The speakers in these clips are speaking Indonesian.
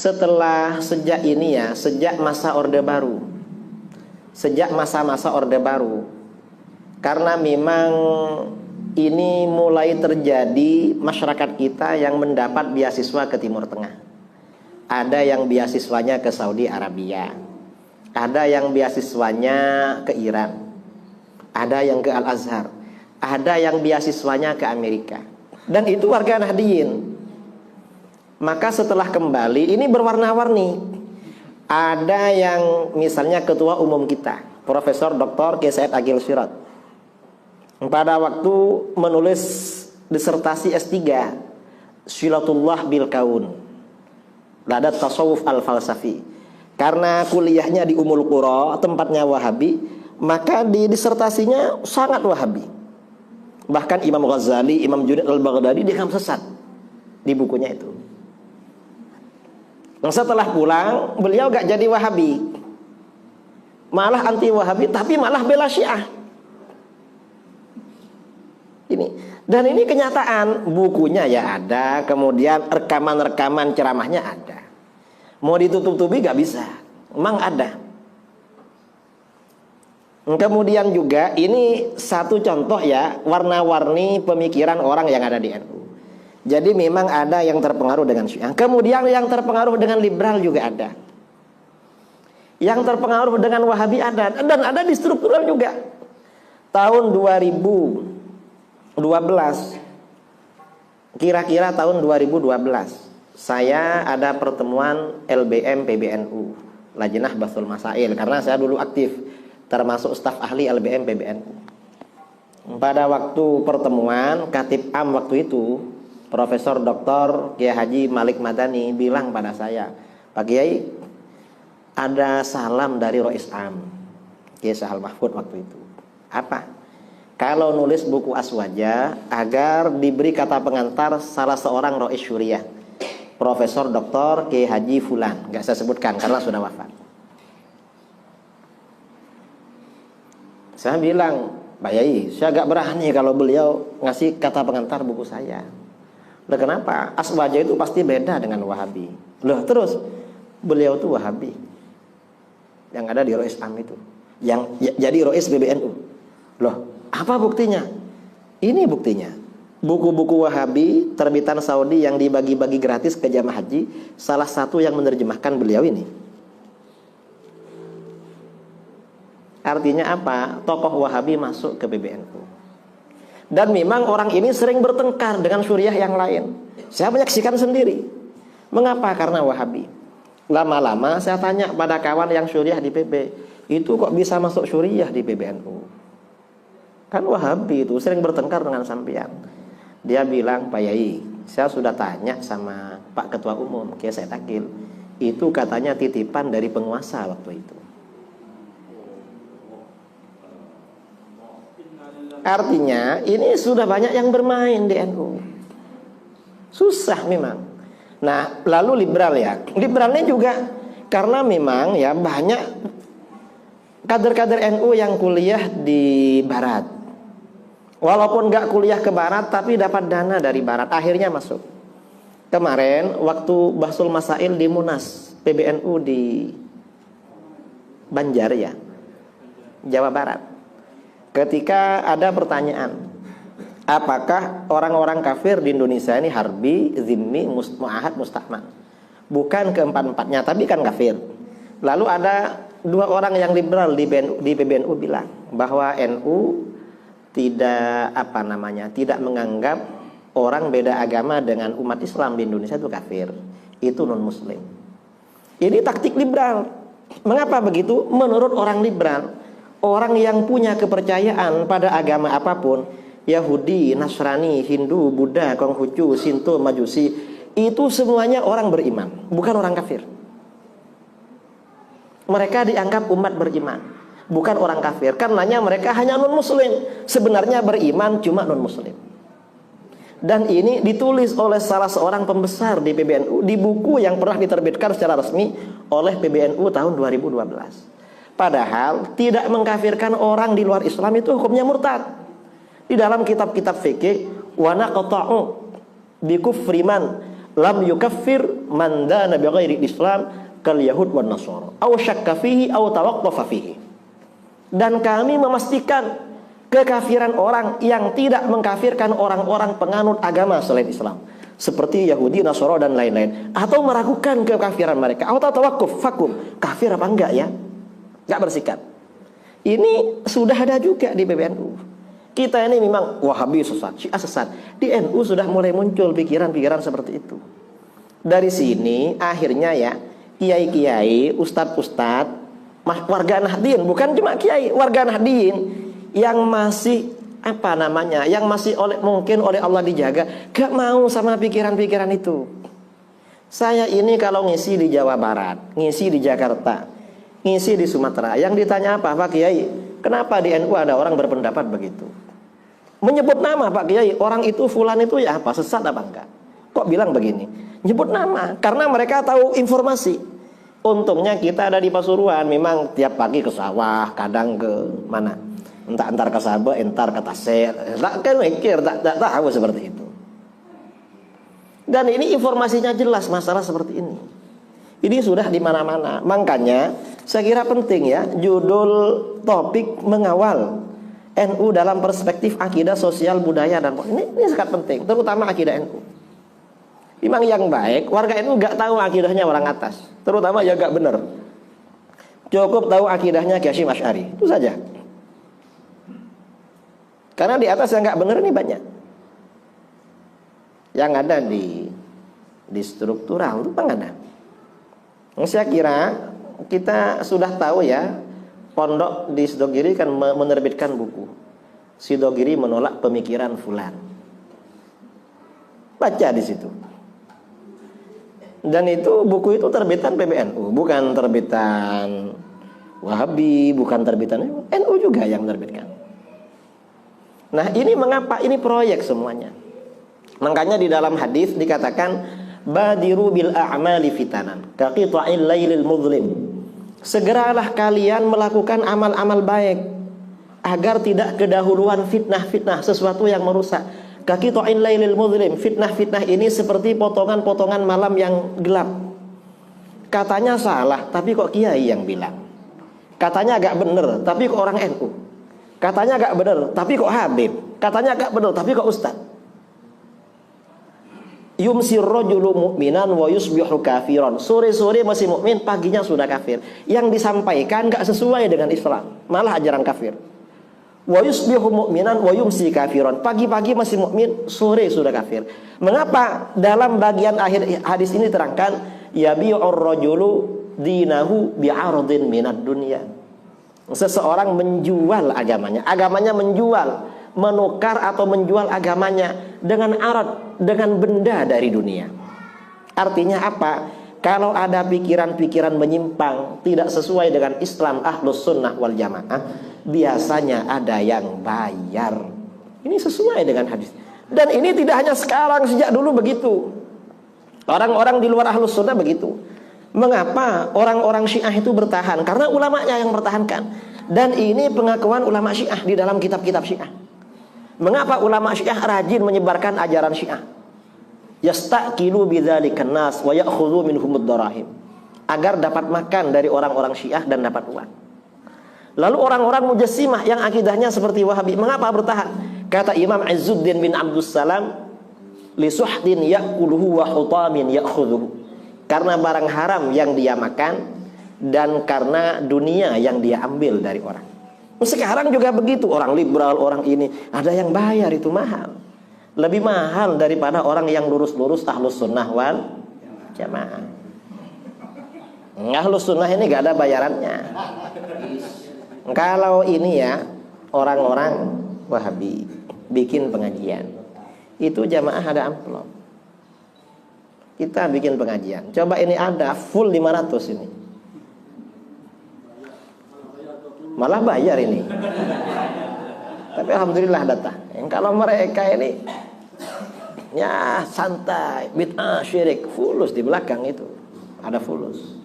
sejak ini ya, sejak masa Orde Baru, sejak masa-masa Orde Baru, karena memang ini mulai terjadi masyarakat kita yang mendapat beasiswa ke Timur Tengah. Ada yang beasiswanya ke Saudi Arabia, ada yang beasiswanya ke Iran, ada yang ke Al-Azhar, ada yang beasiswanya ke Amerika. Dan itu warga Nahdliyin. Maka setelah kembali ini berwarna-warni. Ada yang misalnya ketua umum kita, Profesor Dr. Kiai Said Agil Sirot, pada waktu menulis disertasi S3 Silatullah bil Kaun, Ladat Tasawuf Al-Falsafi. Karena kuliahnya di Ummul Qura, tempatnya Wahabi, maka di disertasinya sangat Wahabi. Bahkan Imam Ghazali, Imam Junaid Al-Baghdadi dia sesat di bukunya itu. Nah, setelah pulang, beliau gak jadi Wahabi, malah anti Wahabi, tapi malah bela Syiah. Ini. Dan ini kenyataan. Bukunya ya ada, kemudian rekaman-rekaman ceramahnya ada. Mau ditutup-tutupi gak bisa, memang ada. Kemudian juga ini satu contoh ya, warna-warni pemikiran orang yang ada di NU. Jadi memang ada yang terpengaruh dengan Syiah. Kemudian yang terpengaruh dengan liberal juga ada. Yang terpengaruh dengan Wahabi ada. Dan ada di struktural juga. Tahun 2012, kira-kira tahun 2012, saya ada pertemuan LBM PBNU, Lajnah Bahsul Masail, karena saya dulu aktif termasuk staf ahli LBM PBNU. Pada waktu pertemuan, Katib Am waktu itu, Profesor Dr. Kiai Haji Malik Madani bilang pada saya, Pak Kiai, ada salam dari Rois Am, Kiai Sahal Mahfud waktu itu. Apa? Kalau nulis buku Aswaja, agar diberi kata pengantar salah seorang Rois Syuriah, Profesor Dr. Kiai Haji Fulan, nggak saya sebutkan karena sudah wafat. Saya bilang, Pak Yai, saya agak berani kalau beliau ngasih kata pengantar buku saya. Loh, kenapa? Aswaja itu pasti beda dengan Wahabi. Loh, terus beliau tuh Wahabi yang ada di Rois Am itu, yang jadi Rois PBNU. Loh, apa buktinya? Ini buktinya. Buku-buku Wahabi terbitan Saudi yang dibagi-bagi gratis ke jamaah haji, salah satu yang menerjemahkan beliau ini. Artinya apa? Tokoh Wahabi masuk ke PBNU. Dan memang orang ini sering bertengkar dengan Suriah yang lain. Saya menyaksikan sendiri. Mengapa? Karena Wahabi. Lama-lama saya tanya pada kawan yang Suriah di PB, itu kok bisa masuk Suriah di PBNU? Kan Wahabi itu sering bertengkar dengan sampean. Dia bilang, Pak Yai, saya sudah tanya sama Pak Ketua Umum Kiai Said Akil, itu katanya titipan dari penguasa waktu itu. Artinya ini sudah banyak yang bermain di NU. Susah memang. Nah, lalu liberal ya. Liberalnya juga karena memang ya banyak kader-kader NU yang kuliah di barat. Walaupun nggak kuliah ke barat, tapi dapat dana dari barat, akhirnya masuk. Kemarin waktu Bahsul Masail di Munas PBNU di Banjar ya, Jawa Barat. Ketika ada pertanyaan, apakah orang-orang kafir di Indonesia ini harbi, zimmi, mu'ahad, musta'man? Bukan keempat-empatnya, tapi kan kafir. Lalu ada dua orang yang liberal di PBNU bilang bahwa NU tidak tidak menganggap orang beda agama dengan umat Islam di Indonesia itu kafir, itu non muslim. Ini taktik liberal. Mengapa begitu? Menurut orang liberal, orang yang punya kepercayaan pada agama apapun, Yahudi, Nasrani, Hindu, Buddha, Konghucu, Shinto, Majusi, itu semuanya orang beriman, bukan orang kafir. Mereka dianggap umat beriman, bukan orang kafir. Karenanya mereka hanya non-muslim. Sebenarnya beriman cuma non-muslim. Dan ini ditulis oleh salah seorang pembesar di PBNU di buku yang pernah diterbitkan secara resmi oleh PBNU tahun 2012. Padahal tidak mengkafirkan orang di luar Islam itu hukumnya murtad. Di dalam kitab-kitab fikih, wa naqta'u bi kufri man lam yukaffir man dana bi ghairi Islam kal yahud wan nasara aw syakka fihi aw tawaqqafa fihi. Dan kami memastikan kekafiran orang yang tidak mengkafirkan orang-orang penganut agama selain Islam, seperti Yahudi, Nasara dan lain-lain, atau meragukan kekafiran mereka, atau tawakkuf, vakum, kafir apa enggak ya? Enggak bersikap. Ini sudah ada juga di PBNU. Kita ini memang Wahabi sesat, Syiah sesat. Di NU sudah mulai muncul pikiran-pikiran seperti itu. Dari sini akhirnya ya, kiai-kiai, ustadz-ustadz, warga Nahdien, bukan cuma kiai, warga Nahdien yang masih yang masih mungkin oleh Allah dijaga, gak mau sama pikiran-pikiran itu. Saya ini kalau ngisi di Jawa Barat, ngisi di Jakarta, ngisi di Sumatera, yang ditanya apa, Pak Kiai, kenapa di NU ada orang berpendapat begitu? Menyebut nama, Pak Kiai, orang itu fulan itu ya apa, sesat apa enggak? Kok bilang begini? Nyebut nama, karena mereka tahu informasi. Untungnya kita ada di Pasuruan, memang tiap pagi ke sawah, kadang ke mana? Entah antar ke Sabah, entar ke Tasir, kan mikir, tak tahu seperti itu. Dan ini informasinya jelas masalah seperti ini. Ini sudah di mana-mana. Makanya saya kira penting ya, judul topik mengawal NU dalam perspektif akidah, sosial, budaya dan ini sangat penting, terutama akidah NU. Memang yang baik, warga NU gak tahu akidahnya orang atas, terutama ya gak benar. Cukup tahu akidahnya Hasyim Asy'ari, itu saja. Karena di atas yang gak benar ini banyak. Yang ada di struktural itu ada. Saya kira kita sudah tahu ya, pondok di Sidogiri kan menerbitkan buku Sidogiri menolak pemikiran fulan. Baca di situ. Dan itu buku itu terbitan PBNU, bukan terbitan Wahabi, bukan terbitan NU juga yang menerbitkan. Nah, ini mengapa? Ini proyek semuanya. Makanya di dalam hadis dikatakan badiru bil a'mali fitanan ka qita'il lailil muzlim. Segeralah kalian melakukan amal-amal baik agar tidak kedahuluan fitnah-fitnah, sesuatu yang merusak. Ka qita'il lailil muzlim. Fitnah-fitnah ini seperti potongan-potongan malam yang gelap. Katanya salah, tapi kok kiai yang bilang. Katanya agak benar, tapi kok orang NU. Katanya agak benar, tapi kok Habib. Katanya agak benar, tapi kok Ustaz. Yumsir rajulu mu'minan wa yusbihu kafiran. Sore-sore masih mukmin, paginya sudah kafir. Yang disampaikan enggak sesuai dengan Islam, malah ajaran kafir. Wa yusbihu mu'minan wa yumsi kafiran. Pagi-pagi masih mukmin, sore sudah kafir. Mengapa dalam bagian akhir hadis ini terangkan yabi'ur rajulu dinahu bi'aradin minad dunya. Seseorang menjual agamanya, agamanya menjual, menukar atau menjual agamanya dengan arad, dengan benda dari dunia. Artinya apa? Kalau ada pikiran-pikiran menyimpang, tidak sesuai dengan Islam Ahlus Sunnah wal Jamaah, biasanya ada yang bayar. Ini sesuai dengan hadis. Dan ini tidak hanya sekarang, sejak dulu begitu. Orang-orang di luar Ahlus Sunnah begitu. Mengapa orang-orang Syiah itu bertahan? Karena ulamanya yang bertahankan. Dan ini pengakuan ulama Syiah di dalam kitab-kitab Syiah. Mengapa ulama Syiah rajin menyebarkan ajaran Syiah? Yastaqilu bidzalikan nas wa ya'khudhu minhumud darahim. Agar dapat makan dari orang-orang Syiah dan dapat uang. Lalu orang-orang Mujassimah yang akidahnya seperti Wahabi, mengapa bertahan? Kata Imam Izzuddin bin Abdus Salam, li suhdin ya'kuluhu wa hutamin ya'khudhuhu. Karena barang haram yang dia makan dan karena dunia yang dia ambil dari orang. Sekarang juga begitu, orang liberal, orang ini ada yang bayar, itu mahal. Lebih mahal daripada orang yang lurus-lurus Ahlus Sunnah wal Jamaah. Ahlus Sunnah ini gak ada bayarannya. Kalau ini ya orang-orang Wahabi bikin pengajian, itu jamaah ada amplop. Kita bikin pengajian, coba ini ada full 500 ini, malah bayar ini. Tapi alhamdulillah datang. Kalau mereka ini ya santai, bid'ah syirik, fulus di belakang itu ada fulus.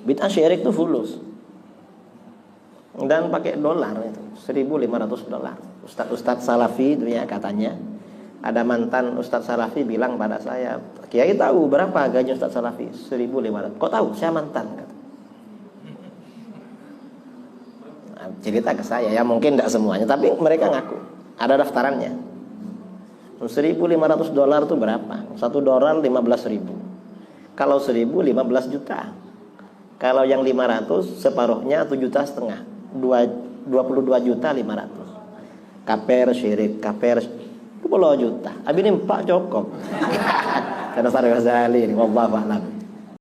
Bid'ah syirik itu fulus. Dan pakai dolar itu $1.500. Ustadz-ustadz salafi itu ya katanya Ada mantan Ustadz Salafi bilang pada saya, Kiai tahu berapa gaji Ustadz Salafi? 1.500. Kok tahu? Saya mantan. Kata. Nah, cerita ke saya, ya mungkin tidak semuanya, tapi mereka ngaku. Ada daftarannya. $1.500 itu berapa? $1 15.000. Kalau 1.000 15 juta. Kalau yang 500 separuhnya 7,5 juta. 22.500.000. Kaper syirik, kaper 10 juta. Abi ini Pak cukup. Karena Ustaz Ghazali ini wallahu a'lam.